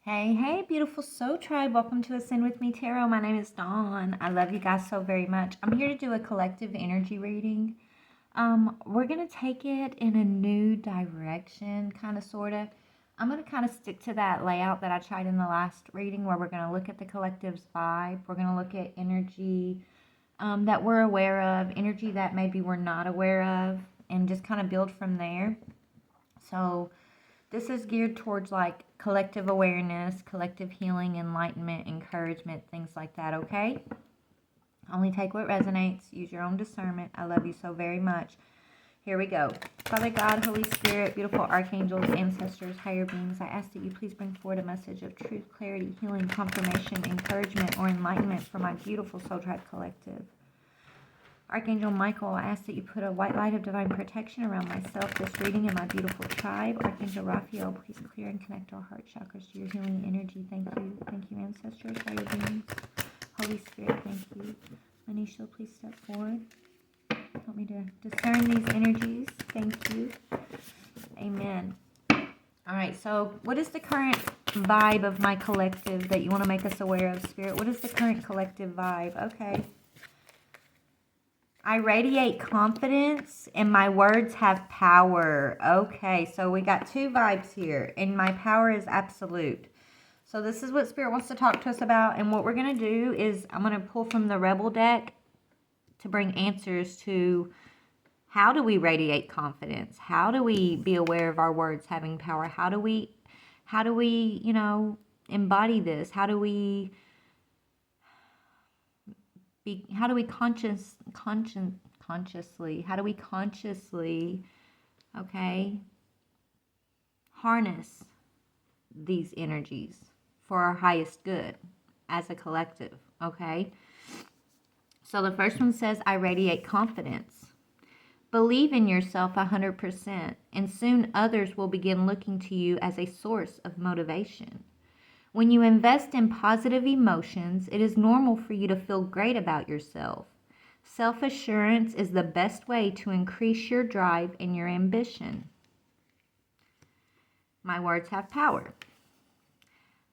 Hey, hey, beautiful soul tribe. Welcome to Ascend With Me Tarot. My name is Dawn. I love you guys so very much. I'm here to do a collective energy reading. We're going to take it in a new direction, kind of, sort of. I'm going to kind of stick to that layout that I tried in the last reading where we're going to look at the collective's vibe. We're going to look at energy that we're aware of, energy that maybe we're not aware of, and just kind of build from there. So this is geared towards like collective awareness, collective healing, enlightenment, encouragement, things like that, okay? Only take what resonates. Use your own discernment. I love you so very much. Here we go. Father God, Holy Spirit, beautiful archangels, ancestors, higher beings, I ask that you please bring forward a message of truth, clarity, healing, confirmation, encouragement, or enlightenment for my beautiful Soul Tribe collective. Archangel Michael, I ask that you put a white light of divine protection around myself, this reading, and my beautiful tribe. Archangel Raphael, please clear and connect our heart chakras to your healing energy. Thank you. Thank you, ancestors, higher beings. Holy Spirit, thank you. Anisha, please step forward. Help me to discern these energies. Thank you. Amen. All right, so what is the current vibe of my collective that you want to make us aware of, Spirit? What is the current collective vibe? Okay. I radiate confidence and my words have power. Okay, so we got two vibes here, and my power is absolute. So this is what Spirit wants to talk to us about, and what we're going to do is I'm going to pull from the Rebel deck to bring answers to how do we radiate confidence? How do we be aware of our words having power? How do we embody this? How do we consciously, okay, harness these energies for our highest good as a collective, okay? So the first one says, I radiate confidence. Believe in yourself 100%, and soon others will begin looking to you as a source of motivation. When you invest in positive emotions, it is normal for you to feel great about yourself. Self-assurance is the best way to increase your drive and your ambition. My words have power.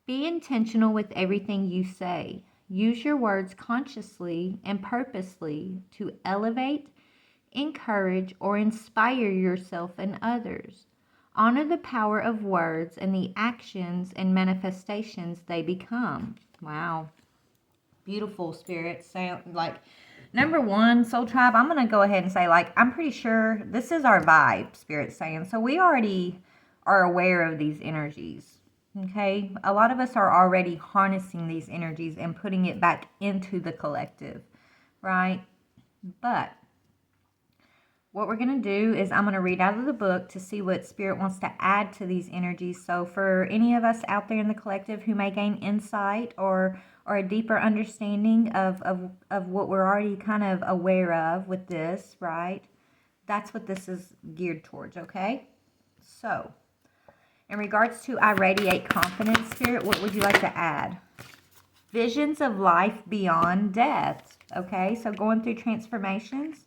Be intentional with everything you say. Use your words consciously and purposely to elevate, encourage, or inspire yourself and others. Honor the power of words and the actions and manifestations they become. Wow. Beautiful, Spirit. Sound like, number one, Soul Tribe, I'm going to go ahead and say, like, I'm pretty sure this is our vibe, Spirit saying. So we already are aware of these energies. Okay? A lot of us are already harnessing these energies and putting it back into the collective. Right? But what we're going to do is I'm going to read out of the book to see what Spirit wants to add to these energies. So for any of us out there in the collective who may gain insight or a deeper understanding of what we're already kind of aware of with this, right? That's what this is geared towards, okay? So in regards to I radiate confidence, Spirit, what would you like to add? Visions of life beyond death, okay? So going through transformations.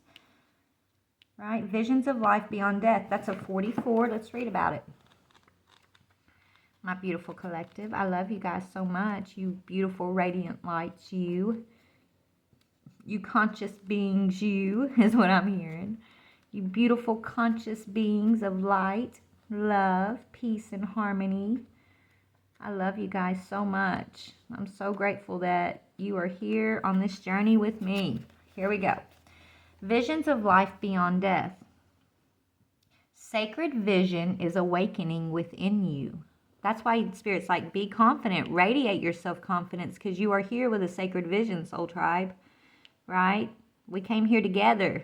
Right? Visions of life beyond death. That's a 44. Let's read about it. My beautiful collective. I love you guys so much. You beautiful radiant lights. You conscious beings. You is what I'm hearing. You beautiful conscious beings of light, love, peace, and harmony. I love you guys so much. I'm so grateful that you are here on this journey with me. Here we go. Visions of life beyond death. Sacred vision is awakening within you. That's why Spirit's like, be confident, radiate your self-confidence, because you are here with a sacred vision, Soul Tribe, right? We came here together.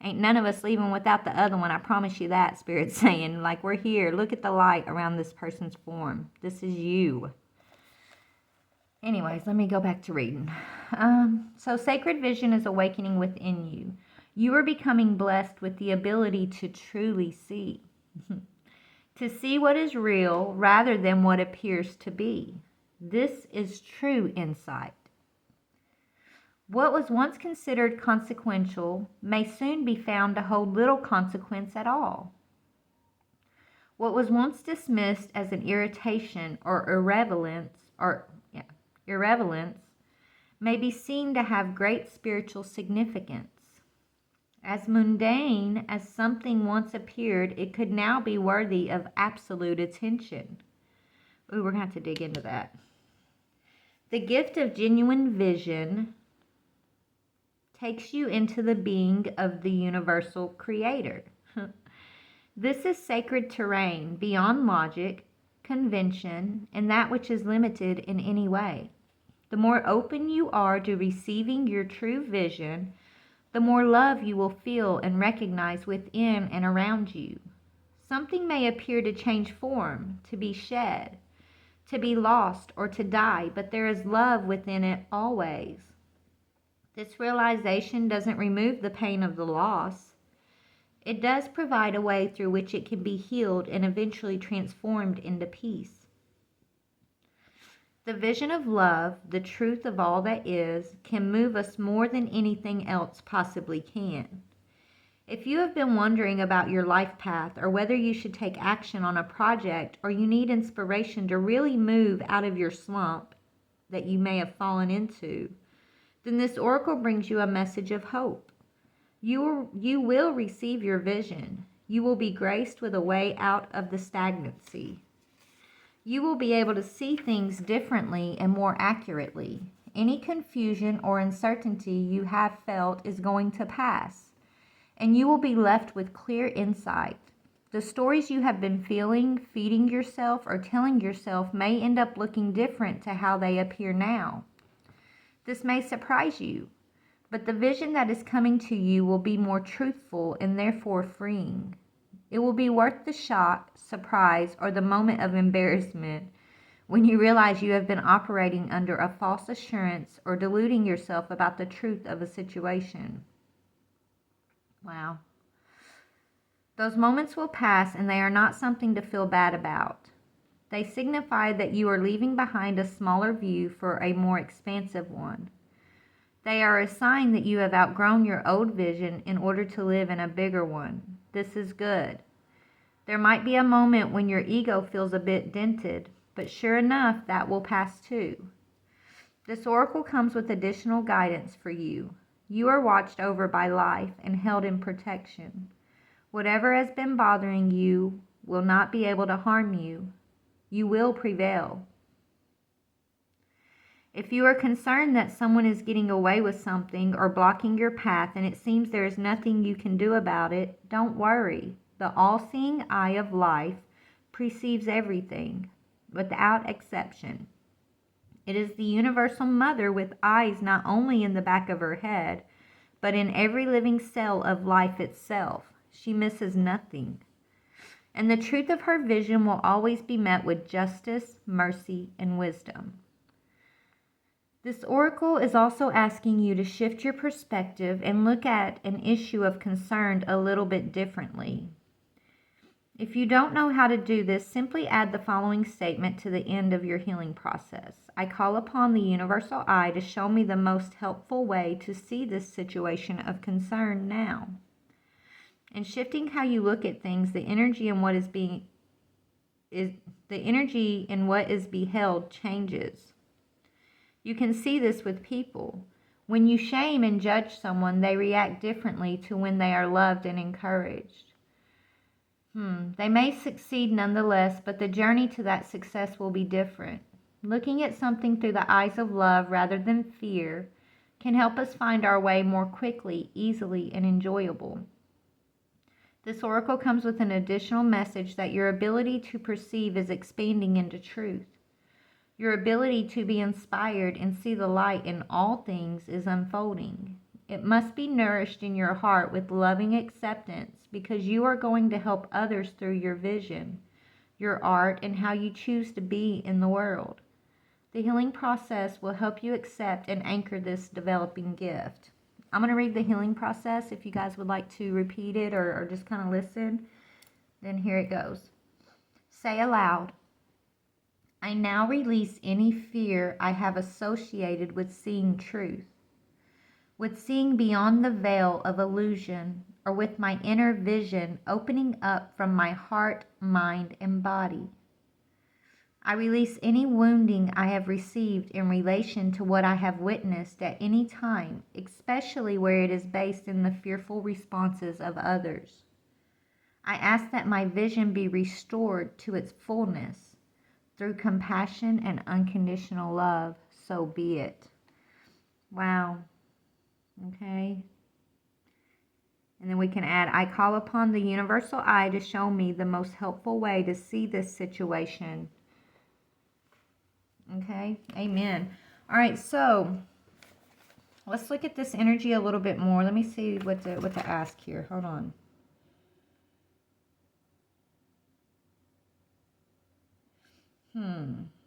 Ain't none of us leaving without the other one. I promise you that, Spirit's saying. Like, we're here. Look at the light around this person's form. This is you. Anyways, let me go back to reading. So sacred vision is awakening within you. You are becoming blessed with the ability to truly see. To see what is real rather than what appears to be. This is true insight. What was once considered consequential may soon be found to hold little consequence at all. What was once dismissed as an irritation or irrelevance may be seen to have great spiritual significance. As mundane as something once appeared, it could now be worthy of absolute attention. Ooh, we're going to have to dig into that. The gift of genuine vision takes you into the being of the universal creator. This is sacred terrain beyond logic, convention, and that which is limited in any way. The more open you are to receiving your true vision, the more love you will feel and recognize within and around you. Something may appear to change form, to be shed, to be lost, or to die, but there is love within it always. This realization doesn't remove the pain of the loss. It does provide a way through which it can be healed and eventually transformed into peace. The vision of love, the truth of all that is, can move us more than anything else possibly can. If you have been wondering about your life path or whether you should take action on a project or you need inspiration to really move out of your slump that you may have fallen into, then this oracle brings you a message of hope. You will receive your vision. You will be graced with a way out of the stagnancy. You will be able to see things differently and more accurately. Any confusion or uncertainty you have felt is going to pass, and you will be left with clear insight. The stories you have been feeding yourself, or telling yourself may end up looking different to how they appear now. This may surprise you, but the vision that is coming to you will be more truthful and therefore freeing. It will be worth the shock, surprise, or the moment of embarrassment when you realize you have been operating under a false assurance or deluding yourself about the truth of a situation. Wow. Those moments will pass, and they are not something to feel bad about. They signify that you are leaving behind a smaller view for a more expansive one. They are a sign that you have outgrown your old vision in order to live in a bigger one. This is good. There might be a moment when your ego feels a bit dented, but sure enough, that will pass too. This oracle comes with additional guidance for you. You are watched over by life and held in protection. Whatever has been bothering you will not be able to harm you. You will prevail. If you are concerned that someone is getting away with something or blocking your path and it seems there is nothing you can do about it, don't worry. The all-seeing eye of life perceives everything, without exception. It is the universal mother with eyes not only in the back of her head, but in every living cell of life itself. She misses nothing. And the truth of her vision will always be met with justice, mercy, and wisdom. This oracle is also asking you to shift your perspective and look at an issue of concern a little bit differently. If you don't know how to do this, simply add the following statement to the end of your healing process. I call upon the universal eye to show me the most helpful way to see this situation of concern now. In shifting how you look at things, the energy in what is beheld changes. You can see this with people. When you shame and judge someone, they react differently to when they are loved and encouraged. They may succeed nonetheless, but the journey to that success will be different. Looking at something through the eyes of love rather than fear can help us find our way more quickly, easily, and enjoyable. This oracle comes with an additional message that your ability to perceive is expanding into truth. Your ability to be inspired and see the light in all things is unfolding. It must be nourished in your heart with loving acceptance because you are going to help others through your vision, your art, and how you choose to be in the world. The healing process will help you accept and anchor this developing gift. I'm going to read the healing process. If you guys would like to repeat it or just kind of listen, then here it goes. Say aloud, I now release any fear I have associated with seeing truth, with seeing beyond the veil of illusion or with my inner vision opening up from my heart, mind, and body. I release any wounding I have received in relation to what I have witnessed at any time, especially where it is based in the fearful responses of others. I ask that my vision be restored to its fullness through compassion and unconditional love. So be it. Wow. Okay. And then we can add, I call upon the universal eye to show me the most helpful way to see this situation. Okay, amen. All right, so let's look at this energy a little bit more. Let me see what to ask here. Hold on.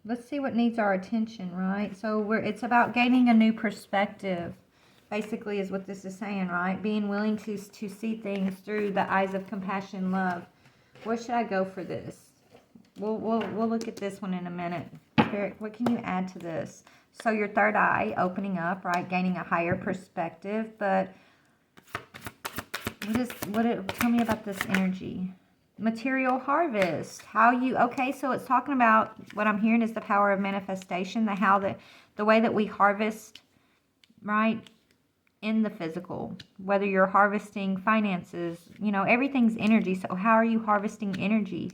Let's see what needs our attention, right? So it's about gaining a new perspective, basically, is what this is saying, right? Being willing to see things through the eyes of compassion, love. Where should I go for this? We'll look at this one in a minute. Spirit, what can you add to this? So your third eye opening up, right? Gaining a higher perspective. But tell me about this energy. Material harvest. Okay, so it's talking about, what I'm hearing is the power of manifestation, the way that we harvest, right? In the physical, whether you're harvesting finances, everything's energy. So how are you harvesting energy?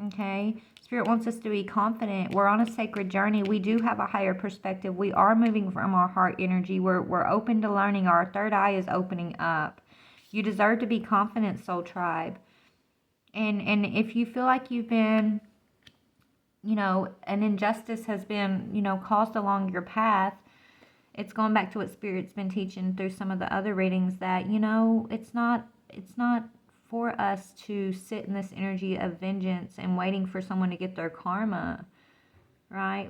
Okay, Spirit wants us to be confident. We're on a sacred journey. We do have a higher perspective. We are moving from our heart energy. We're open to learning. Our third eye is opening up. You deserve to be confident, soul tribe. And if you feel like you've been, an injustice has been, caused along your path, it's going back to what Spirit's been teaching through some of the other readings, that, it's not for us to sit in this energy of vengeance and waiting for someone to get their karma, right?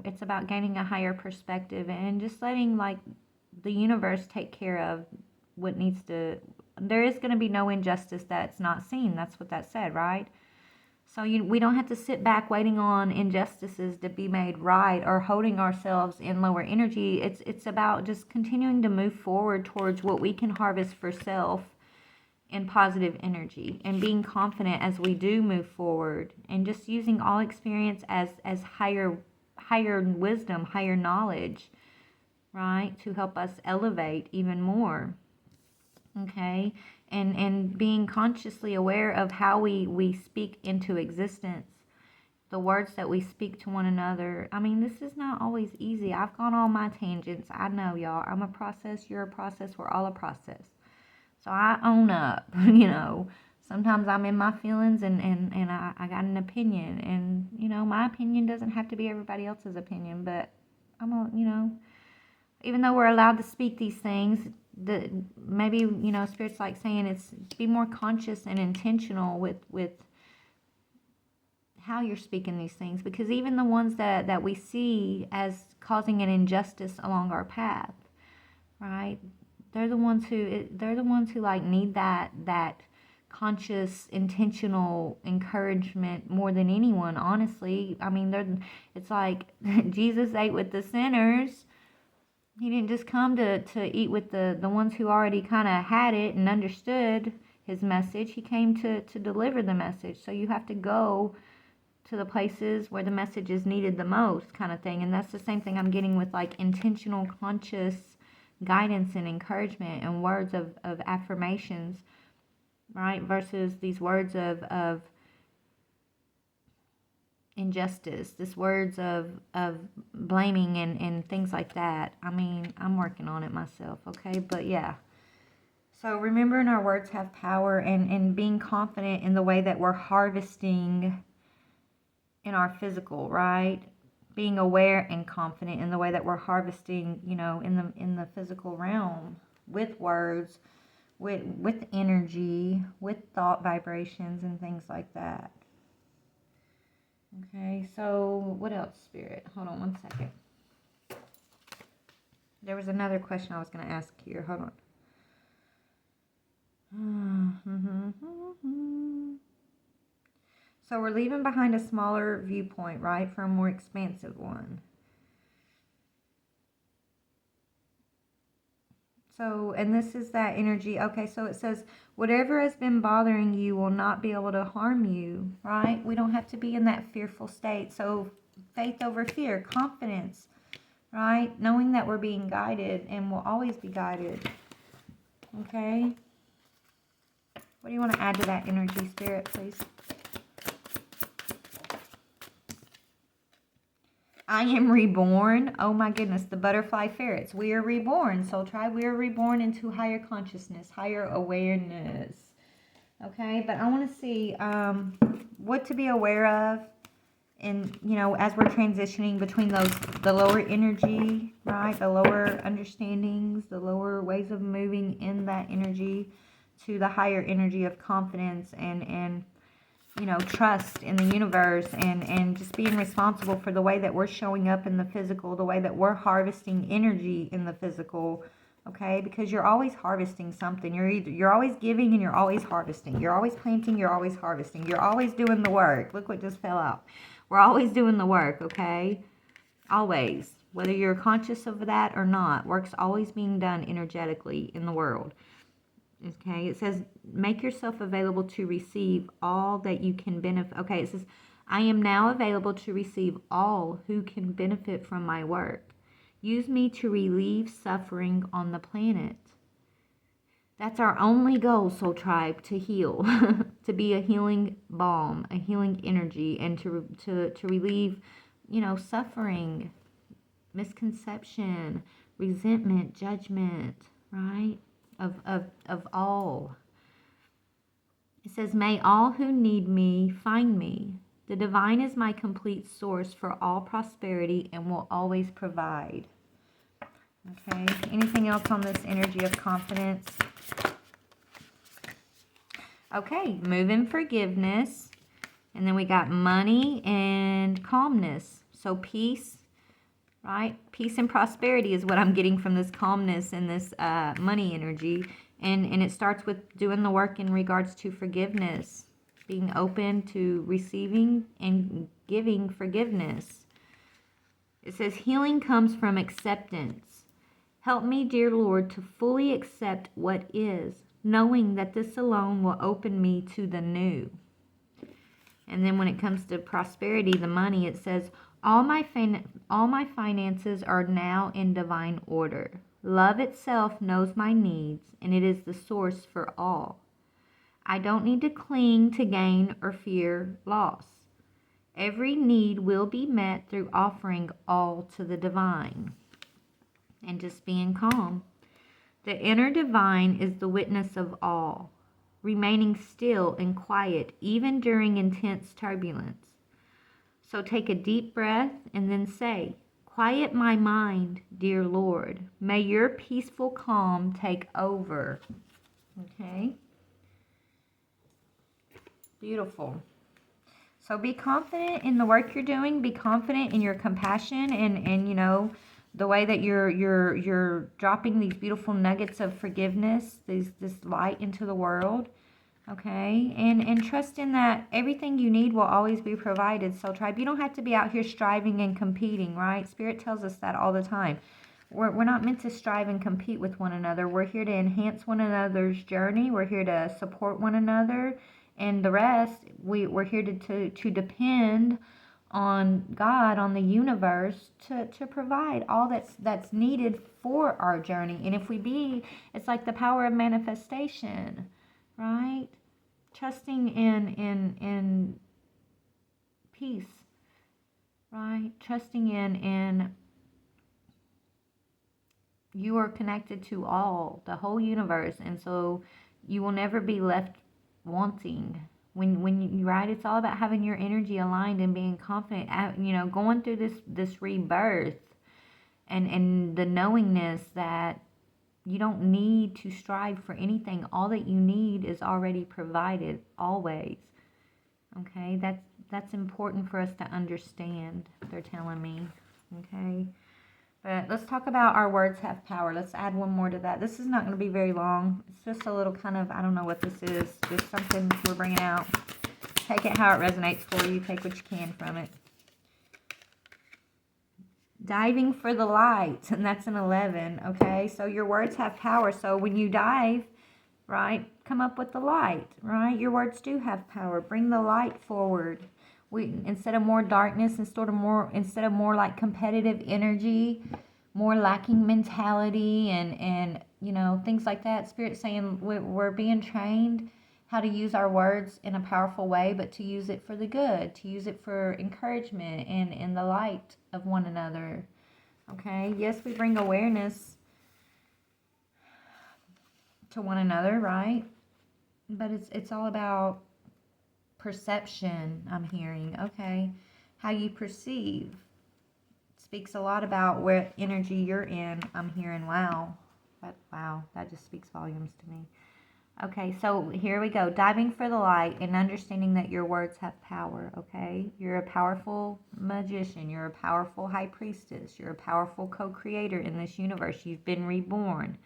It's about gaining a higher perspective and just letting, the universe take care of what needs to. There is going to be no injustice that's not seen. That's what that said, right? So we don't have to sit back waiting on injustices to be made right, or holding ourselves in lower energy. It's about just continuing to move forward towards what we can harvest for self in positive energy, and being confident as we do move forward, and just using all experience as higher wisdom, higher knowledge, right, to help us elevate even more. Okay, and being consciously aware of how we speak into existence, the words that we speak to one another. I mean, this is not always easy. I've gone on my tangents. I know, y'all. I'm a process. You're a process. We're all a process. So I own up. Sometimes I'm in my feelings, and I got an opinion, and my opinion doesn't have to be everybody else's opinion, but even though we're allowed to speak these things, maybe Spirit's like saying, it's be more conscious and intentional with how you're speaking these things, because even the ones that we see as causing an injustice along our path, right, they're the ones who need that conscious, intentional encouragement more than anyone, honestly. I mean, it's like Jesus ate with the sinners. He didn't just come to eat with the ones who already kind of had it and understood his message. He came to deliver the message. So you have to go to the places where the message is needed the most, kind of thing. And that's the same thing I'm getting with intentional, conscious guidance and encouragement and words of affirmations, right? Versus these words of injustice, this words of blaming and things like that. I mean, I'm working on it myself, okay? But yeah. So remembering our words have power, and being confident in the way that we're harvesting in our physical, right? Being aware and confident in the way that we're harvesting, in the physical realm, with words, with energy, with thought vibrations and things like that. Okay, so what else, Spirit? Hold on one second. There was another question I was going to ask here. Hold on. So we're leaving behind a smaller viewpoint, right, for a more expansive one. So, and this is that energy. Okay, so it says, whatever has been bothering you will not be able to harm you, right? We don't have to be in that fearful state. So, faith over fear, confidence, right? Knowing that we're being guided and will always be guided. Okay? What do you want to add to that energy, Spirit, please? I am reborn. Oh my goodness, the butterfly ferrets. We are reborn. Soul Tribe, we are reborn into higher consciousness, higher awareness. Okay, but I want to see what to be aware of. And, you know, as we're transitioning between the lower energy, right? The lower understandings, the lower ways of moving in that energy to the higher energy of confidence and you know, trust in the universe and just being responsible for the way that we're showing up in the physical, the way that we're harvesting energy in the physical, okay? Because you're always harvesting something. You're always giving and you're always harvesting. You're always planting, you're always harvesting. You're always doing the work. Look what just fell out. We're always doing the work, okay? Always. Whether you're conscious of that or not, work's always being done energetically in the world. Okay, it says, make yourself available to receive all that you can benefit. Okay, it says, I am now available to receive all who can benefit from my work. Use me to relieve suffering on the planet. That's our only goal, Soul Tribe, to heal, to be a healing balm, a healing energy, and to relieve, you know, suffering, misconception, resentment, judgment, right? Of all. It says, may all who need me find me. The divine is my complete source for all prosperity and will always provide. Okay, anything else on this energy of confidence? Okay, move in forgiveness. And then we got money and calmness. So peace, right? Peace and prosperity is what I'm getting from this calmness and this money energy. And it starts with doing the work in regards to forgiveness, being open to receiving and giving forgiveness. It says, healing comes from acceptance. Help me, dear Lord, to fully accept what is, knowing that this alone will open me to the new. And then when it comes to prosperity, the money, it says, all my finances are now in divine order. Love itself knows my needs, and it is the source for all. I don't need to cling to gain or fear loss. Every need will be met through offering all to the divine. And just being calm. The inner divine is the witness of all, remaining still and quiet even during intense turbulence. So take a deep breath and then say, quiet my mind, dear Lord. May your peaceful calm take over. Okay? Beautiful. So be confident in the work you're doing. Be confident in your compassion and you know, the way that you're dropping these beautiful nuggets of forgiveness, this light into the world. Okay, and trust in that everything you need will always be provided. So Tribe, you don't have to be out here striving and competing, right? Spirit tells us that all the time. We're not meant to strive and compete with one another. We're here to enhance one another's journey. We're here to support one another. And the rest, we're here to depend on God, on the universe, to provide all that's needed for our journey. And if we be, it's like the power of manifestation, right? Trusting in peace, right? Trusting in you are connected to all, the whole universe, and so you will never be left wanting. When you, right, it's all about having your energy aligned and being confident, you know, going through this rebirth and the knowingness that you don't need to strive for anything. All that you need is already provided, always. Okay, that's important for us to understand, they're telling me. Okay, but let's talk about our words have power. Let's add one more to that. This is not going to be very long. It's just a little kind of, I don't know what this is, just something we're bringing out. Take it how it resonates for you. Take what you can from it. Diving for the light, and that's an 11, okay? So your words have power. So when you dive, right, come up with the light, right? Your words do have power. Bring the light forward. Instead of more darkness, instead of more like competitive energy, more lacking mentality, and things like that. Spirit saying we're being trained how to use our words in a powerful way, but to use it for the good, to use it for encouragement and in the light of one another. Okay, yes, we bring awareness to one another, right? But it's all about perception. I'm hearing, okay, how you perceive speaks a lot about where energy you're in. I'm hearing, wow, that just speaks volumes to me. Okay, so here we go. Diving for the light and understanding that your words have power, okay? You're a powerful magician. You're a powerful high priestess. You're a powerful co-creator in this universe. You've been reborn.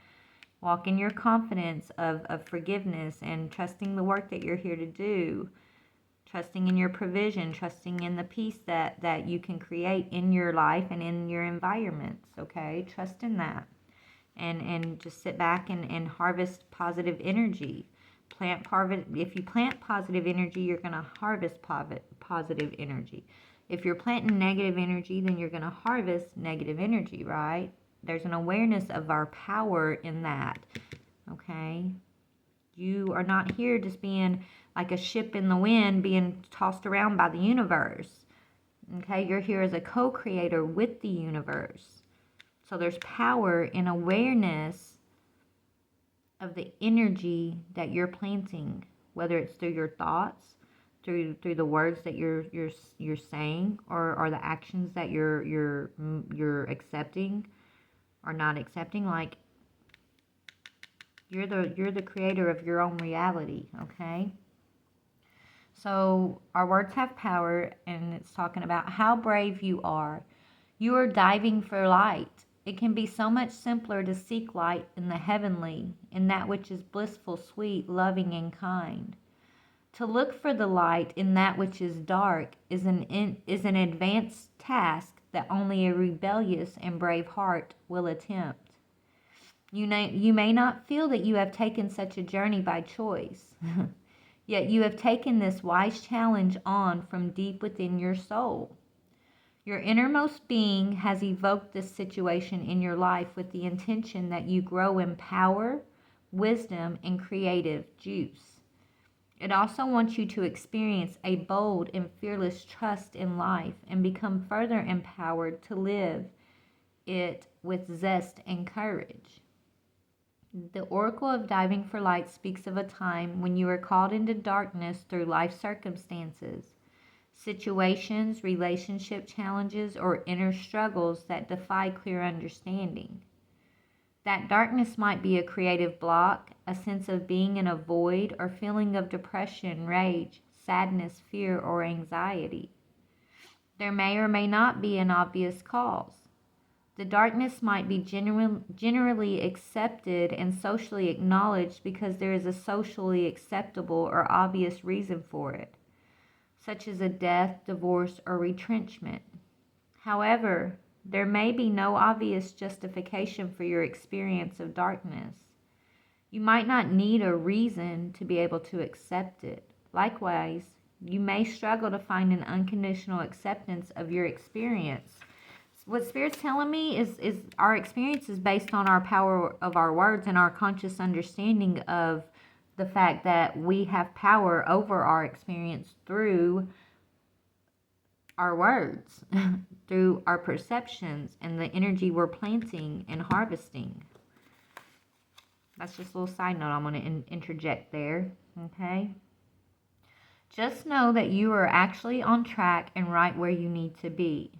Walk in your confidence of forgiveness and trusting the work that you're here to do. Trusting in your provision. Trusting in the peace that you can create in your life and in your environments, okay? Trust in that. And just sit back and harvest positive energy. If you plant positive energy, you're going to harvest positive energy. If you're planting negative energy, then you're going to harvest negative energy, right? There's an awareness of our power in that, okay? You are not here just being like a ship in the wind being tossed around by the universe, okay? You're here as a co-creator with the universe. So there's power in awareness of the energy that you're planting, whether it's through your thoughts, through the words that you're saying, or the actions that you're accepting or not accepting. Like you're the creator of your own reality, okay? So our words have power, and it's talking about how brave you are. You are diving for light. It can be so much simpler to seek light in the heavenly, in that which is blissful, sweet, loving, and kind. To look for the light in that which is dark is an advanced task that only a rebellious and brave heart will attempt. You may not feel that you have taken such a journey by choice, yet you have taken this wise challenge on from deep within your soul. Your innermost being has evoked this situation in your life with the intention that you grow in power, wisdom, and creative juice. It also wants you to experience a bold and fearless trust in life and become further empowered to live it with zest and courage. The Oracle of Diving for Light speaks of a time when you were called into darkness through life circumstances, situations, relationship challenges, or inner struggles that defy clear understanding. That darkness might be a creative block, a sense of being in a void, or feeling of depression, rage, sadness, fear, or anxiety. There may or may not be an obvious cause. The darkness might be generally accepted and socially acknowledged because there is a socially acceptable or obvious reason for it, such as a death, divorce, or retrenchment. However, there may be no obvious justification for your experience of darkness. You might not need a reason to be able to accept it. Likewise, you may struggle to find an unconditional acceptance of your experience. What Spirit's telling me is our experience is based on our power of our words and our conscious understanding of the fact that we have power over our experience through our words, through our perceptions and the energy we're planting and harvesting. That's just a little side note I'm going to interject there, okay? Just know that you are actually on track and right where you need to be.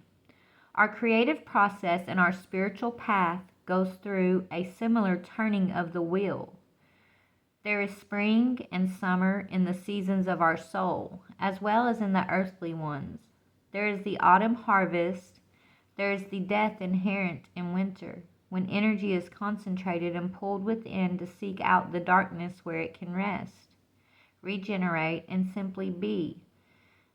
Our creative process and our spiritual path goes through a similar turning of the wheel. There is spring and summer in the seasons of our soul, as well as in the earthly ones. There is the autumn harvest. There is the death inherent in winter, when energy is concentrated and pulled within to seek out the darkness where it can rest, regenerate, and simply be,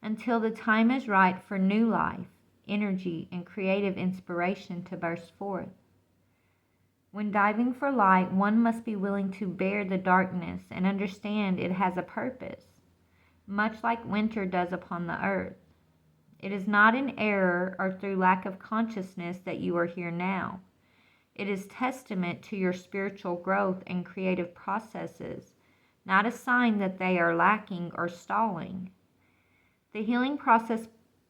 until the time is right for new life. energy, and creative inspiration to burst forth. When diving for light, one must be willing to bear the darkness and understand it has a purpose, much like winter does upon the earth. It is not in error or through lack of consciousness that you are here now. It is testament to your spiritual growth and creative processes, not a sign that they are lacking or stalling. The healing process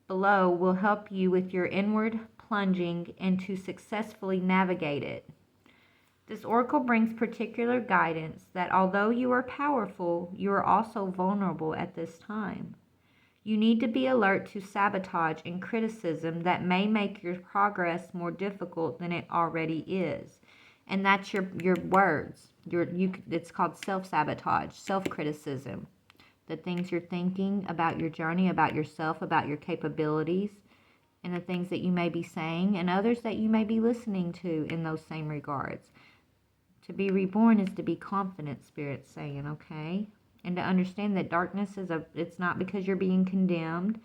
below will help you with your inward plunging and to successfully navigate it. This oracle brings particular guidance that although you are powerful, you are also vulnerable at this time. You need to be alert to sabotage and criticism that may make your progress more difficult than it already is. And that's your words. It's called self-sabotage, self-criticism. The things you're thinking about your journey, about yourself, about your capabilities, and the things that you may be saying, and others that you may be listening to in those same regards. To be reborn is to be confident, Spirit's saying, okay? And to understand that darkness it's not because you're being condemned,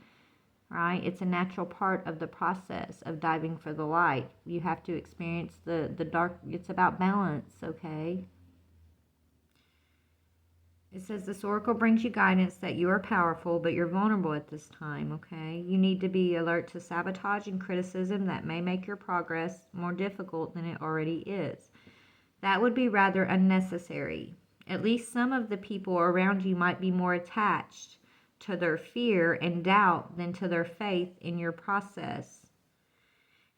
right? It's a natural part of the process of diving for the light. You have to experience the dark. It's about balance, okay? It says this oracle brings you guidance that you are powerful, but you're vulnerable at this time, okay? You need to be alert to sabotage and criticism that may make your progress more difficult than it already is. That would be rather unnecessary. At least some of the people around you might be more attached to their fear and doubt than to their faith in your process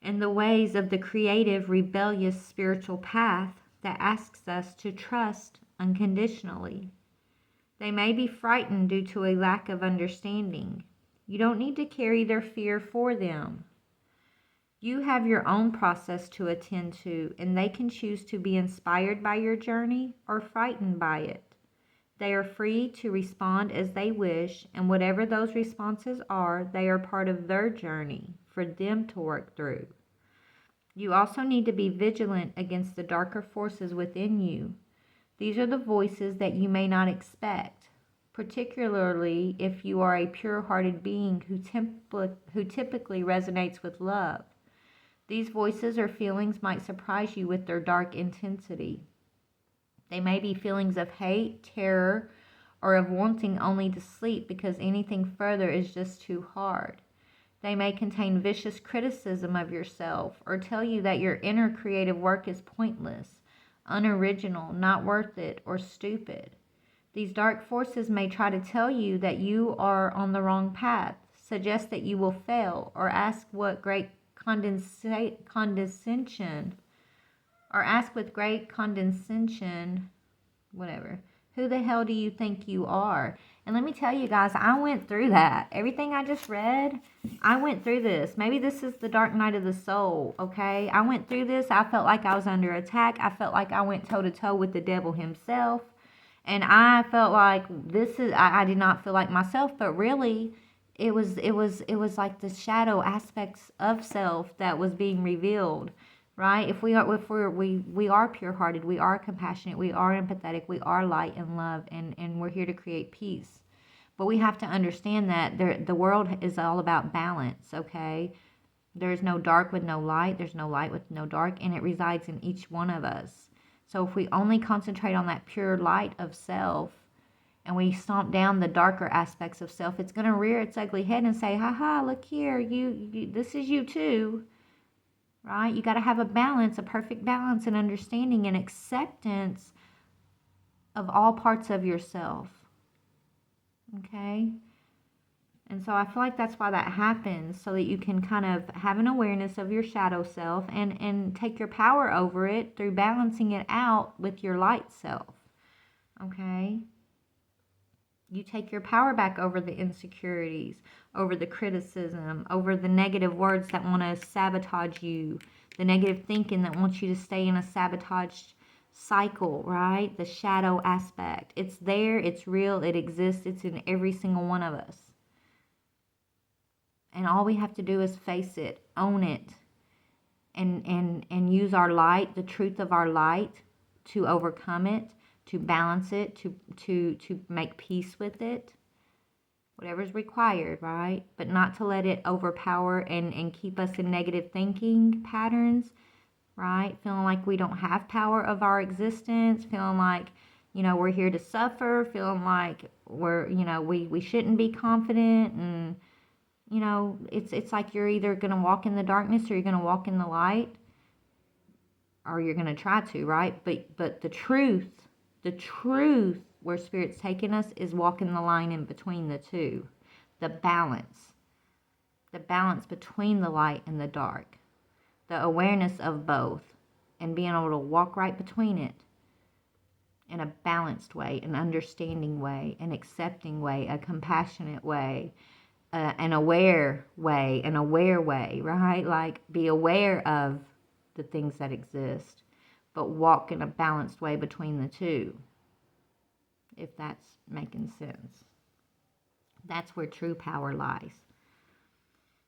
and the ways of the creative, rebellious spiritual path that asks us to trust unconditionally. They may be frightened due to a lack of understanding. You don't need to carry their fear for them. You have your own process to attend to, and they can choose to be inspired by your journey or frightened by it. They are free to respond as they wish, and whatever those responses are, they are part of their journey for them to work through. You also need to be vigilant against the darker forces within you. These are the voices that you may not expect, particularly if you are a pure-hearted being who typically resonates with love. These voices or feelings might surprise you with their dark intensity. They may be feelings of hate, terror, or of wanting only to sleep because anything further is just too hard. They may contain vicious criticism of yourself or tell you that your inner creative work is pointless, unoriginal, not worth it, or stupid. These dark forces may try to tell you that you are on the wrong path, suggest that you will fail, or ask with great condescension, whatever, who the hell do you think you are? And let me tell you guys, I went through that. Everything I just read, I went through this. Maybe this is the dark night of the soul, okay? I went through this. I felt like I was under attack. I felt like I went toe-to-toe with the devil himself. And I felt like I did not feel like myself, but really it was like the shadow aspects of self that was being revealed, right? We are pure-hearted, we are compassionate, we are empathetic, we are light and love, and we're here to create peace. But we have to understand that the world is all about balance, okay? There's no dark with no light, there's no light with no dark, and it resides in each one of us. So if we only concentrate on that pure light of self and we stomp down the darker aspects of self, it's going to rear its ugly head and say, ha, look here, you this is you too, right? You got to have a balance, a perfect balance and understanding and acceptance of all parts of yourself, okay? And so I feel like that's why that happens, so that you can kind of have an awareness of your shadow self and take your power over it through balancing it out with your light self, okay? You take your power back over the insecurities, over the criticism, over the negative words that want to sabotage you, the negative thinking that wants you to stay in a sabotaged cycle, right? The shadow aspect. It's there, it's real, it exists, it's in every single one of us. And all we have to do is face it, own it, and use our light, the truth of our light, to overcome it, to balance it, to make peace with it. whatever's required, right? But not to let it overpower and keep us in negative thinking patterns, right? Feeling like we don't have power of our existence, feeling like, we're here to suffer, feeling like we're, we shouldn't be confident. And, it's like you're either going to walk in the darkness or you're going to walk in the light, or you're going to try to, right? But the truth where Spirit's taking us is walking the line in between the two. The balance between the light and the dark. The awareness of both and being able to walk right between it in a balanced way, an understanding way, an accepting way, a compassionate way, an aware way, right? Like, be aware of the things that exist, but walk in a balanced way between the two, if that's making sense. That's where true power lies.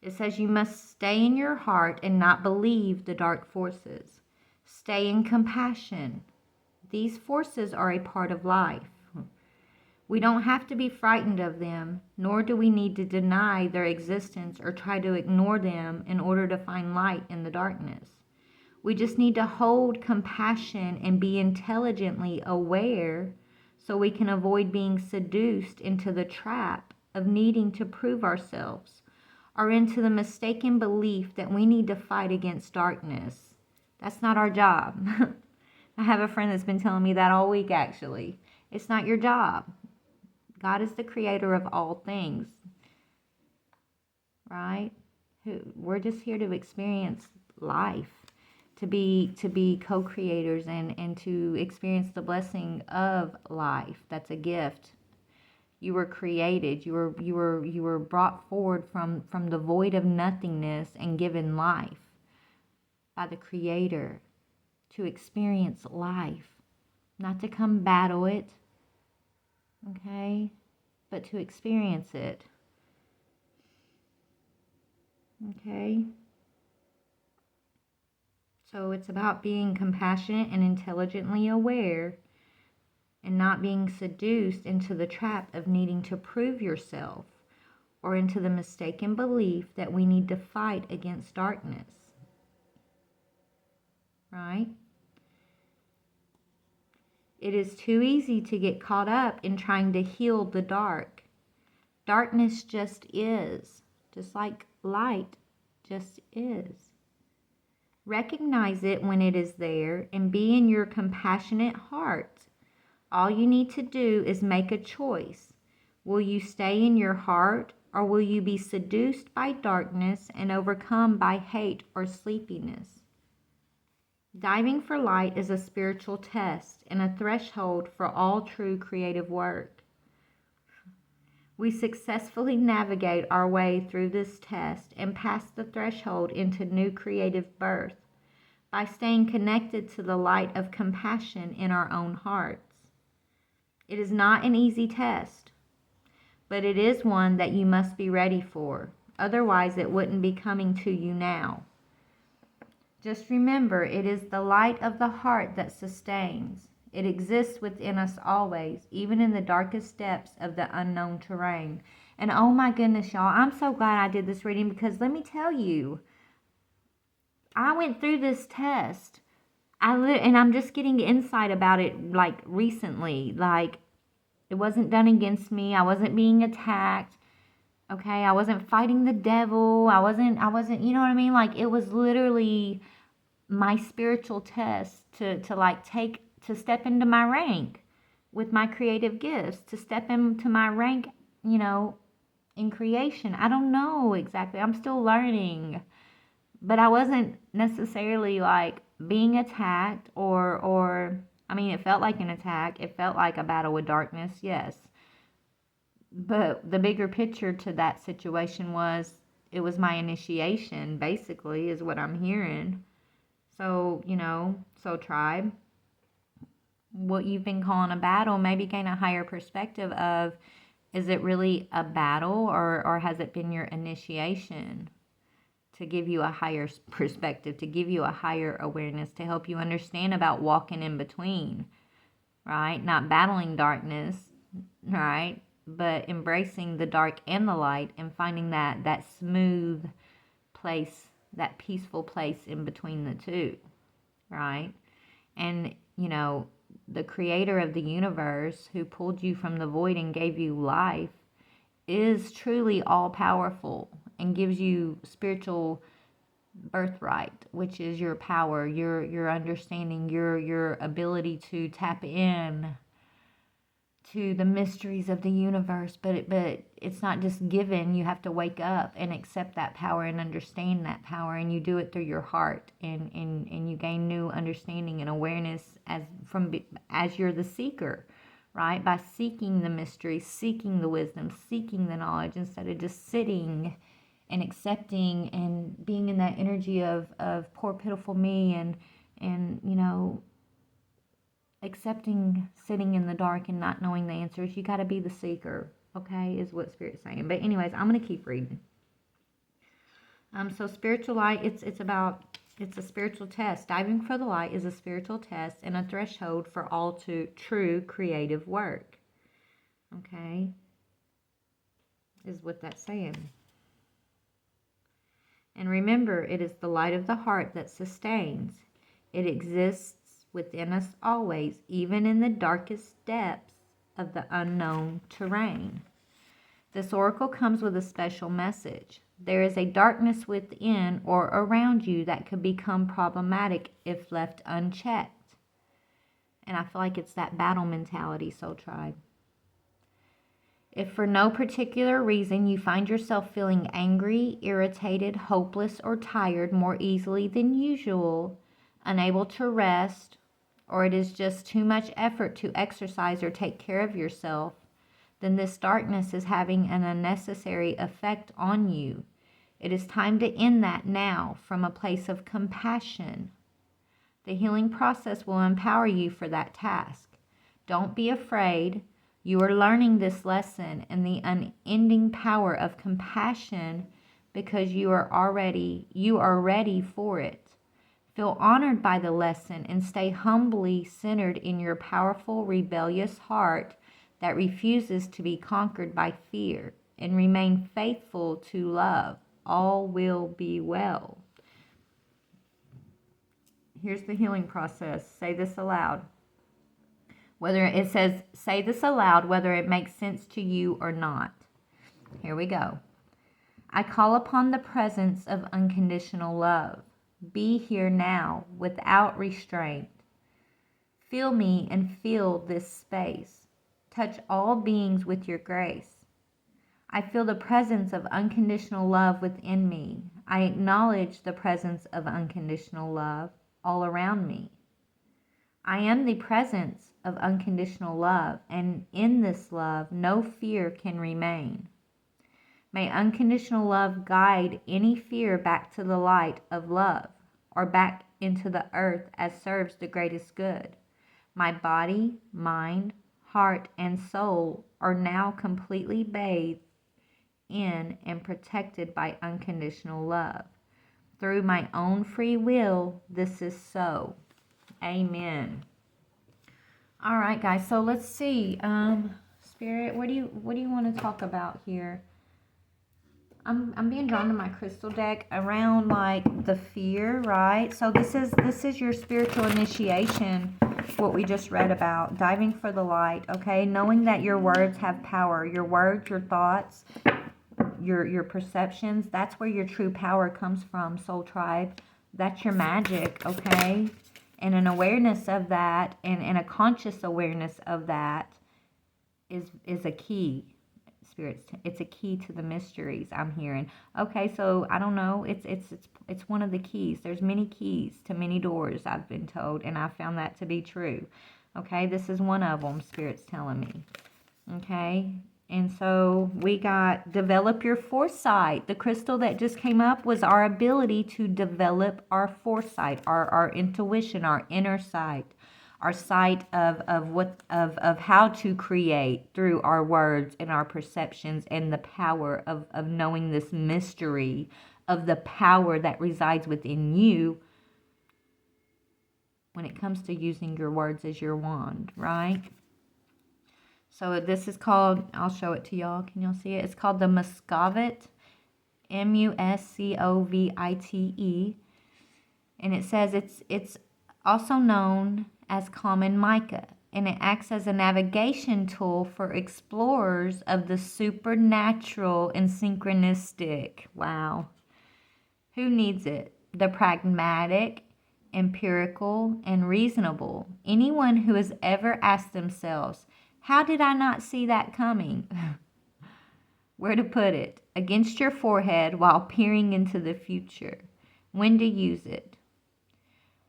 It says you must stay in your heart and not believe the dark forces. Stay in compassion. These forces are a part of life. We don't have to be frightened of them, nor do we need to deny their existence or try to ignore them in order to find light in the darkness. We just need to hold compassion and be intelligently aware so we can avoid being seduced into the trap of needing to prove ourselves or into the mistaken belief that we need to fight against darkness. That's not our job. I have a friend that's been telling me that all week, actually. It's not your job. God is the creator of all things, right? We're just here to experience life, to be co-creators and to experience the blessing of life. That's a gift. You were created. You were brought forward from the void of nothingness and given life by the Creator to experience life, not to come battle it, okay, but to experience it, okay? So it's about being compassionate and intelligently aware and not being seduced into the trap of needing to prove yourself or into the mistaken belief that we need to fight against darkness, right? It is too easy to get caught up in trying to heal the dark. Darkness just is, just like light just is. Recognize it when it is there and be in your compassionate heart. All you need to do is make a choice. Will you stay in your heart, or will you be seduced by darkness and overcome by hate or sleepiness? Diving for light is a spiritual test and a threshold for all true creative work. We successfully navigate our way through this test and pass the threshold into new creative birth by staying connected to the light of compassion in our own hearts. It is not an easy test, but it is one that you must be ready for. Otherwise, it wouldn't be coming to you now. Just remember, it is the light of the heart that sustains. It exists within us always, even in the darkest depths of the unknown terrain. And oh my goodness, y'all, I'm so glad I did this reading, because let me tell you, I went through this test. And I'm just getting insight about it, like, recently. Like, it wasn't done against me. I wasn't being attacked. Okay, I wasn't fighting the devil. I wasn't, you know what I mean? Like, it was literally my spiritual test to step into my rank with my creative gifts, to step into my rank, in creation. I don't know exactly. I'm still learning. But I wasn't necessarily like being attacked or I mean, it felt like an attack. It felt like a battle with darkness, yes. But the bigger picture to that situation was, it was my initiation, basically, is what I'm hearing. So, so tribe, what you've been calling a battle, maybe gain a higher perspective of, is it really a battle, or has it been your initiation? To give you a higher perspective, to give you a higher awareness, to help you understand about walking in between, right? Not battling darkness, right? but embracing the dark and the light and finding that smooth place, that peaceful place in between the two, right? And, the creator of the universe who pulled you from the void and gave you life is truly all powerful and gives you spiritual birthright, which is your power, your understanding, your ability to tap in to the mysteries of the universe. But it's not just given. You have to wake up and accept that power and understand that power, and you do it through your heart, and you gain new understanding and awareness as you're the seeker, right? By seeking the mystery, seeking the wisdom, seeking the knowledge, instead of just sitting and accepting and being in that energy of poor pitiful me, and accepting sitting in the dark and not knowing the answers. You got to be the seeker, okay, is what Spirit's saying. But anyways, I'm going to keep reading. So spiritual light, it's a spiritual test. Diving for the light is a spiritual test and a threshold for all to true creative work. Okay, is what that's saying. And remember, it is the light of the heart that sustains. It exists within us always, even in the darkest depths of the unknown terrain. This oracle comes with a special message. There is a darkness within or around you that could become problematic if left unchecked. And I feel like it's that battle mentality, Soul Tribe. If for no particular reason you find yourself feeling angry, irritated, hopeless, or tired more easily than usual, unable to rest, or it is just too much effort to exercise or take care of yourself, then this darkness is having an unnecessary effect on you. It is time to end that now from a place of compassion. The healing process will empower you for that task. Don't be afraid. You are learning this lesson and the unending power of compassion because you are ready for it. Feel honored by the lesson and stay humbly centered in your powerful, rebellious heart that refuses to be conquered by fear, and remain faithful to love. All will be well. Here's the healing process. Say this aloud. Say this aloud, whether it makes sense to you or not. Here we go. I call upon the presence of unconditional love. Be here now without restraint. Feel me and feel this space. Touch all beings with your grace. I feel the presence of unconditional love within me. I acknowledge the presence of unconditional love all around me. I am the presence of unconditional love, and in this love, no fear can remain. May unconditional love guide any fear back to the light of love, or back into the earth as serves the greatest good. My body, mind, heart, and soul are now completely bathed in and protected by unconditional love. Through my own free will, this is so. Amen. All right, guys. So let's see. Spirit, what do you want to talk about here? I'm being drawn to my crystal deck around like the fear, right? So this is your spiritual initiation, what we just read about, diving for the light, okay? Knowing that your words have power. Your words, your thoughts, your perceptions, that's where your true power comes from, Soul Tribe. That's your magic, okay? And an awareness of that, and a conscious awareness of that is a key. Spirits, it's a key to the mysteries I'm hearing. Okay, so I don't know, it's one of the keys. There's many keys to many doors, I've been told, and I found that to be true. Okay, this is one of them, Spirit's telling me. Okay, and so we got develop your foresight. The crystal that just came up was our ability to develop our foresight, our intuition, our inner sight, our sight of how to create through our words and our perceptions, and the power of knowing this mystery of the power that resides within you when it comes to using your words as your wand, right? So this is called, I'll show it to y'all. Can y'all see it? It's called the Muscovite, Muscovite. And it says it's also known as common mica. And it acts as a navigation tool for explorers of the supernatural and synchronistic. Wow. Who needs it? The pragmatic, empirical, and reasonable. Anyone who has ever asked themselves, how did I not see that coming? Where to put it? Against your forehead while peering into the future. When to use it.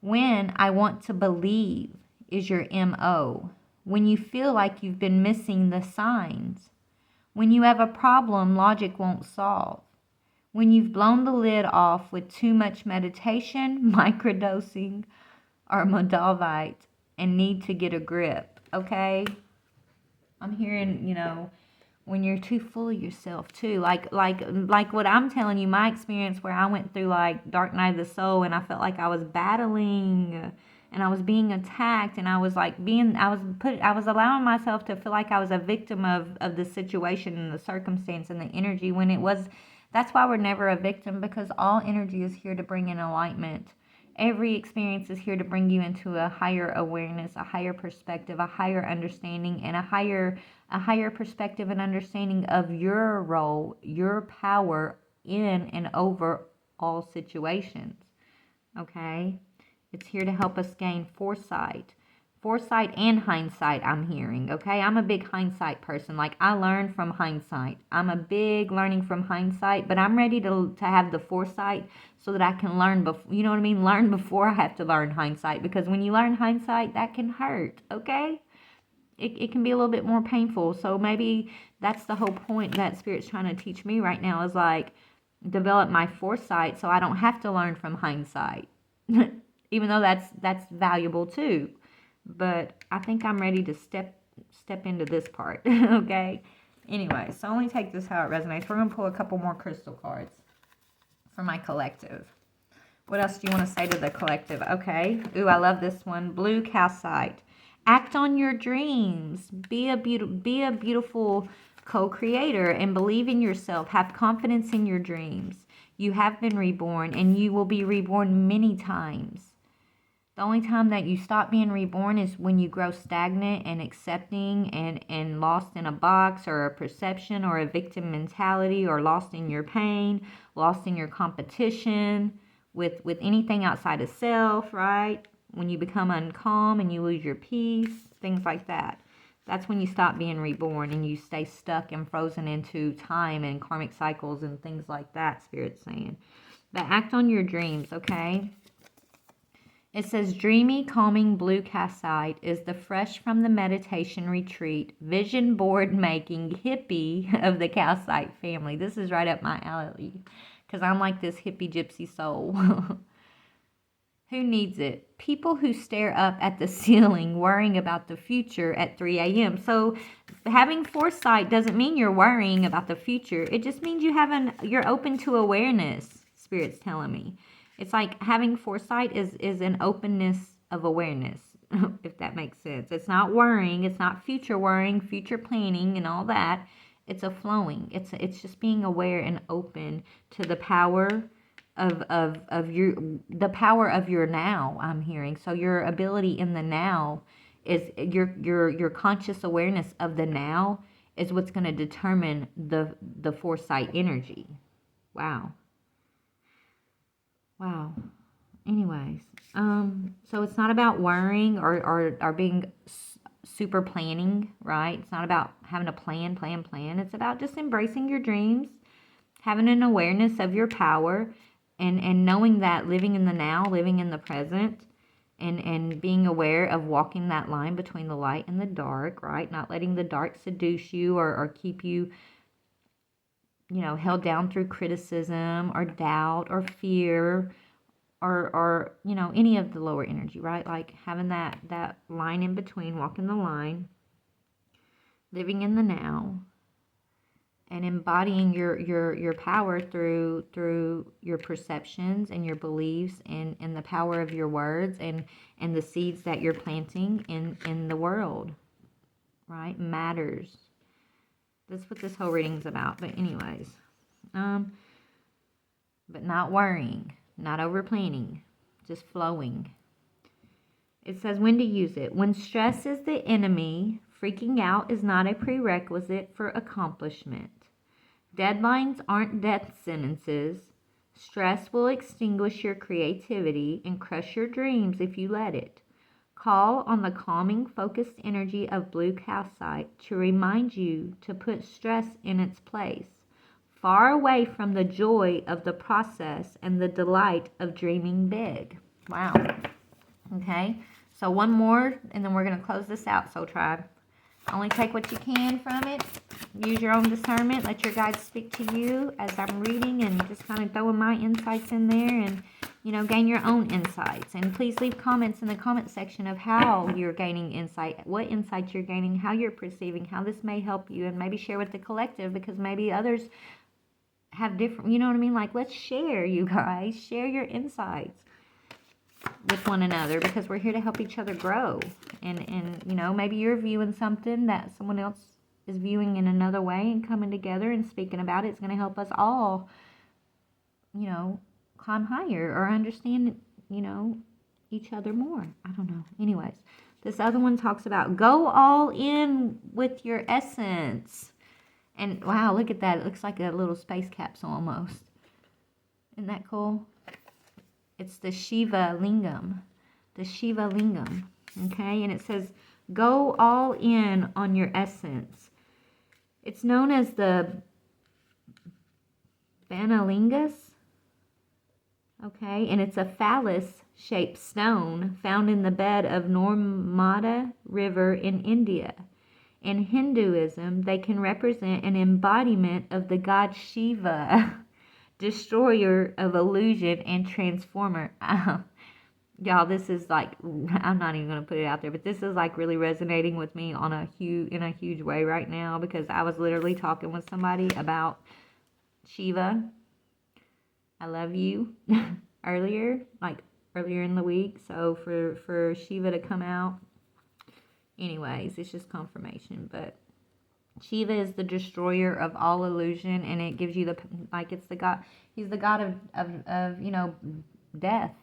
When I want to believe is your MO. When you feel like you've been missing the signs. When you have a problem logic won't solve. When you've blown the lid off with too much meditation, microdosing, or Moldavite and need to get a grip, okay? I'm hearing, when you're too full of yourself too. Like what I'm telling you, my experience where I went through like Dark Night of the Soul and I felt like I was battling and I was being attacked and I was allowing myself to feel like I was a victim of the situation and the circumstance and the energy when it was. That's why we're never a victim, because all energy is here to bring in enlightenment. Every experience is here to bring you into a higher awareness, a higher perspective, a higher understanding, and a higher perspective and understanding of your role, your power in and over all situations. Okay? It's here to help us gain foresight. Foresight and hindsight, I'm hearing. Okay? I'm a big hindsight person. Like, I learn from hindsight. I'm a big learning from hindsight, but I'm ready to have the foresight so that I can learn, you know what I mean? Learn before I have to learn hindsight, because when you learn hindsight, that can hurt. Okay? It can be a little bit more painful. So maybe that's the whole point that Spirit's trying to teach me right now, is like develop my foresight so I don't have to learn from hindsight. Even though that's valuable too. But I think I'm ready to step into this part. Okay? Anyway, so only take this how it resonates. We're going to pull a couple more crystal cards for my collective. What else do you want to say to the collective? Okay. Ooh, I love this one. Blue calcite. Act on your dreams. Be a beautiful co-creator and believe in yourself. Have confidence in your dreams. You have been reborn and you will be reborn many times. The only time that you stop being reborn is when you grow stagnant and accepting and lost in a box or a perception or a victim mentality, or lost in your pain, lost in your competition with anything outside of self, right? When you become uncalm and you lose your peace, things like that. That's when you stop being reborn and you stay stuck and frozen into time and karmic cycles and things like that, Spirit's saying. But act on your dreams, okay? It says, dreamy, calming blue calcite is the fresh from the meditation retreat, vision board making hippie of the calcite family. This is right up my alley, because I'm like this hippie gypsy soul. Who needs it? People who stare up at the ceiling worrying about the future at 3 a.m. So having foresight doesn't mean you're worrying about the future. It just means you're open to awareness, Spirit's telling me. It's like having foresight is an openness of awareness, if that makes sense. It's not worrying. It's not future worrying, future planning, and all that. It's a flowing. It's just being aware and open to the power of your now. I'm hearing. So your ability in the now is your conscious awareness of the now is what's going to determine the foresight energy. Wow. Anyways, so it's not about worrying or being super planning, right? It's not about having a plan. It's about just embracing your dreams, having an awareness of your power, and knowing that living in the now, living in the present, and being aware of walking that line between the light and the dark, right? Not letting the dark seduce you or keep you, held down through criticism or doubt or fear or any of the lower energy, right? Like having that line in between, walking the line, living in the now, and embodying your power through your perceptions and your beliefs and the power of your words and the seeds that you're planting in the world. right? Matters. That's what this whole reading's about. But anyways, but not worrying, not over planning, just flowing. It says when to use it. When stress is the enemy, freaking out is not a prerequisite for accomplishment. Deadlines aren't death sentences. Stress will extinguish your creativity and crush your dreams if you let it. Call on the calming, focused energy of blue calcite to remind you to put stress in its place, far away from the joy of the process and the delight of dreaming big. Wow. Okay, so one more, and then we're going to close this out, Soul Tribe. Only take what you can from it. Use your own discernment. Let your guides speak to you as I'm reading, and just kind of throwing my insights in there, and, you know, gain your own insights. And please leave comments in the comment section of how you're gaining insight, what insights you're gaining, how you're perceiving, how this may help you, and maybe share with the collective, because maybe others have different, you know what I mean? Like, let's share, you guys. Share your insights with one another, because we're here to help each other grow. And you know, maybe you're viewing something that someone else is viewing in another way, and coming together and speaking about it is going to help us all, you know, climb higher or understand, you know, each other more. I don't know. Anyways, this other one talks about go all in with your essence. And wow, look at that. It looks like a little space capsule almost. Isn't that cool? It's the Shiva Lingam. The Shiva Lingam. Okay? And it says, go all in on your essence. It's known as the Banalingas. Okay? And it's a phallus-shaped stone found in the bed of Narmada River in India. In Hinduism, they can represent an embodiment of the god Shiva, destroyer of illusion and transformer. Y'all, this is like, I'm not even going to put it out there, but this is like really resonating with me on in a huge way right now, because I was literally talking with somebody about Shiva. I love you earlier in the week. So for Shiva to come out, anyways, it's just confirmation. But Shiva is the destroyer of all illusion, and it gives you it's the God, he's the God of you know, death,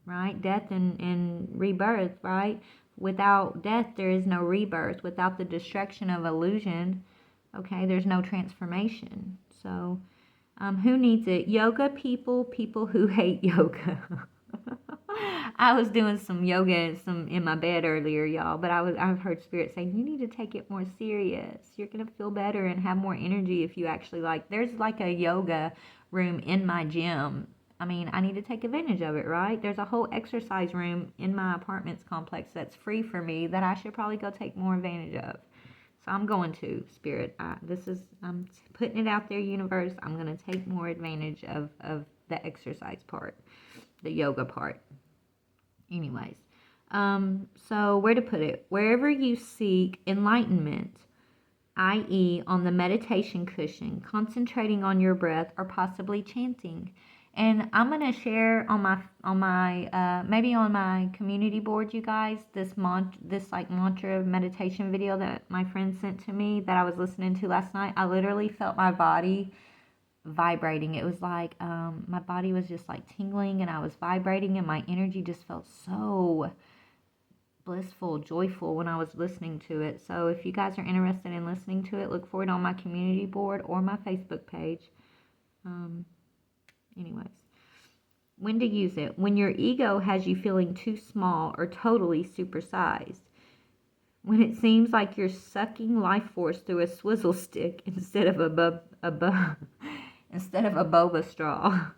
right? Death and rebirth, right? Without death, there is no rebirth. Without the destruction of illusion, okay, there's no transformation. So, who needs it? Yoga people who hate yoga. I was doing some yoga in my bed earlier, y'all, but I've heard Spirit saying you need to take it more serious. You're gonna feel better and have more energy if you actually there's like a yoga room in my gym. I mean, I need to take advantage of it, right? There's a whole exercise room in my apartments complex that's free for me that I should probably go take more advantage of. So I'm going to, Spirit. I'm putting it out there, universe. I'm going to take more advantage of the exercise part, the yoga part. Anyways, so where to put it? Wherever you seek enlightenment, i.e. on the meditation cushion, concentrating on your breath, or possibly chanting. And I'm going to share on my maybe on my community board, you guys, this mantra meditation video that my friend sent to me that I was listening to last night. I literally felt my body vibrating. It was like my body was just like tingling, and I was vibrating, and my energy just felt so blissful, joyful when I was listening to it. So if you guys are interested in listening to it, look for it on my community board or my Facebook page. Anyways, when to use it? When your ego has you feeling too small or totally supersized. When it seems like you're sucking life force through a swizzle stick instead of a boba straw.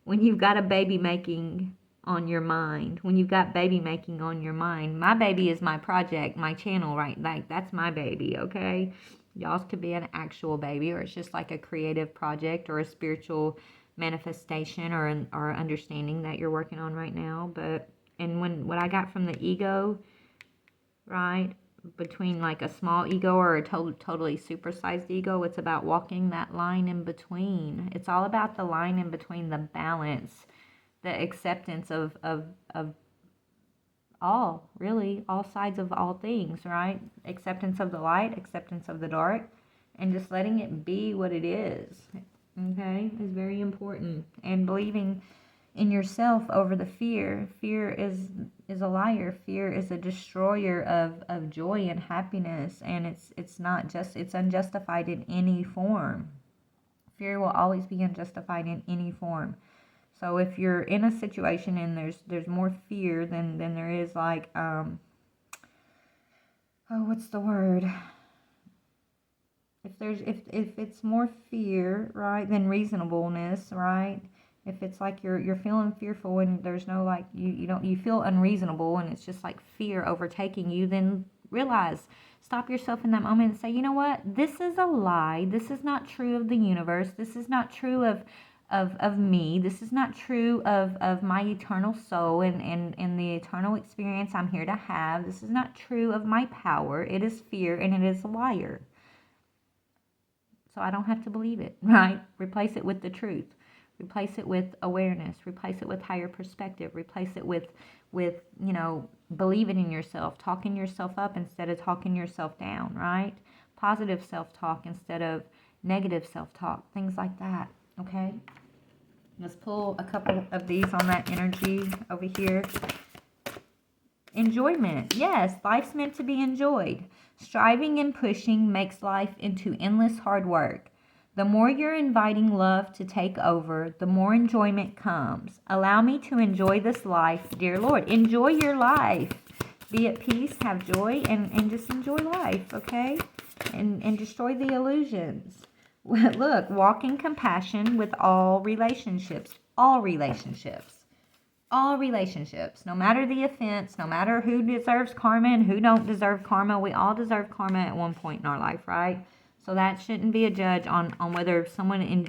When you've got a baby making on your mind. When you've got baby making on your mind. My baby is my project, my channel, right? Like, that's my baby, okay? Y'all's could be an actual baby, or it's just like a creative project or a spiritual manifestation or understanding that you're working on right now. But and what I got from the ego, right, between like a small ego or a totally supersized ego, it's about walking that line in between. It's all about the line in between, the balance, the acceptance of really, all sides of all things, right? Acceptance of the light, acceptance of the dark, and just letting it be what it is, okay, is very important. And believing in yourself over the fear. Fear is a liar. Fear is a destroyer of joy and happiness, and it's not just, it's unjustified in any form. Fear will always be unjustified in any form. So if you're in a situation and there's more fear than there is like what's the word? If it's more fear, right, than reasonableness, right? If it's like you're feeling fearful and there's no like you feel unreasonable and it's just like fear overtaking you, then realize, stop yourself in that moment and say, you know what? This is a lie. This is not true of the universe. This is not true of me. This is not true of my eternal soul and the eternal experience I'm here to have. This is not true of my power. It is fear and it is a liar. So I don't have to believe it, right? Replace it with the truth. Replace it with awareness. Replace it with higher perspective. Replace it with believing in yourself, talking yourself up instead of talking yourself down, right? Positive self-talk instead of negative self-talk, things like that, okay? Let's pull a couple of these on that energy over here. Enjoyment. Yes, life's meant to be enjoyed. Striving and pushing makes life into endless hard work. The more you're inviting love to take over, the more enjoyment comes. Allow me to enjoy this life, dear Lord. Enjoy your life. Be at peace, have joy, and just enjoy life, okay? And destroy the illusions. Look, walk in compassion with all relationships. All relationships. All relationships, no matter the offense, no matter who deserves karma and who don't deserve karma, we all deserve karma at one point in our life, right? So that shouldn't be a judge on whether someone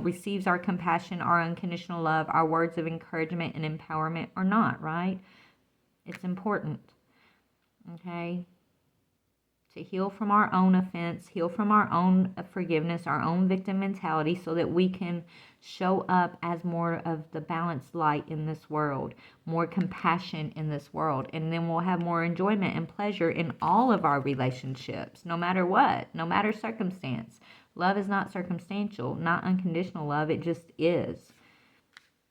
receives our compassion, our unconditional love, our words of encouragement and empowerment or not, right? It's important, okay? To heal from our own offense, heal from our own forgiveness, our own victim mentality, so that we can show up as more of the balanced light in this world, more compassion in this world, and then we'll have more enjoyment and pleasure in all of our relationships, no matter what, no matter circumstance. Love is not circumstantial, not unconditional love, it just is.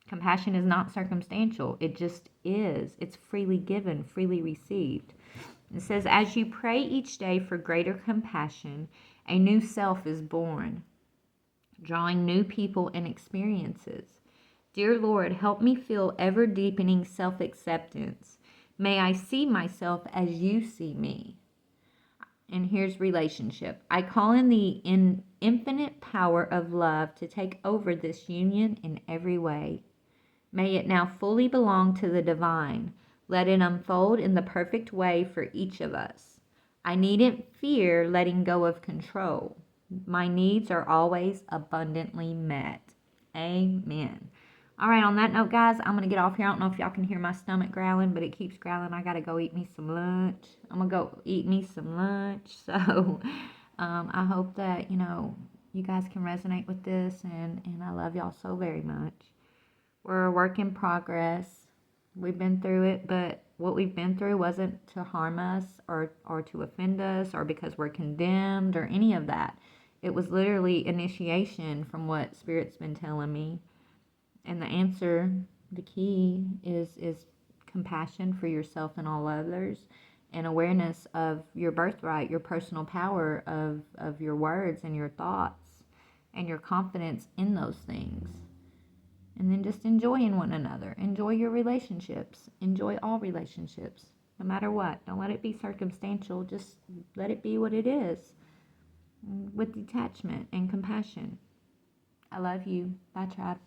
Compassion is not circumstantial, it just is. It's freely given, freely received. It says, as you pray each day for greater compassion, a new self is born, drawing new people and experiences. Dear Lord, help me feel ever-deepening self-acceptance. May I see myself as you see me. And here's relationship. I call in the infinite power of love to take over this union in every way. May it now fully belong to the divine. Let it unfold in the perfect way for each of us. I needn't fear letting go of control. My needs are always abundantly met. Amen. All right, on that note, guys, I'm going to get off here. I don't know if y'all can hear my stomach growling, but it keeps growling. I got to go eat me some lunch. I'm going to go eat me some lunch. So I hope that, you guys can resonate with this, and I love y'all so very much. We're a work in progress. We've been through it, but what we've been through wasn't to harm us or to offend us or because we're condemned or any of that. It was literally initiation from what Spirit's been telling me. And the answer, the key is compassion for yourself and all others, and awareness of your birthright, your personal power of your words and your thoughts and your confidence in those things. And then just enjoying one another. Enjoy your relationships. Enjoy all relationships, no matter what. Don't let it be circumstantial. Just let it be what it is, with detachment and compassion. I love you. Bye, tribe.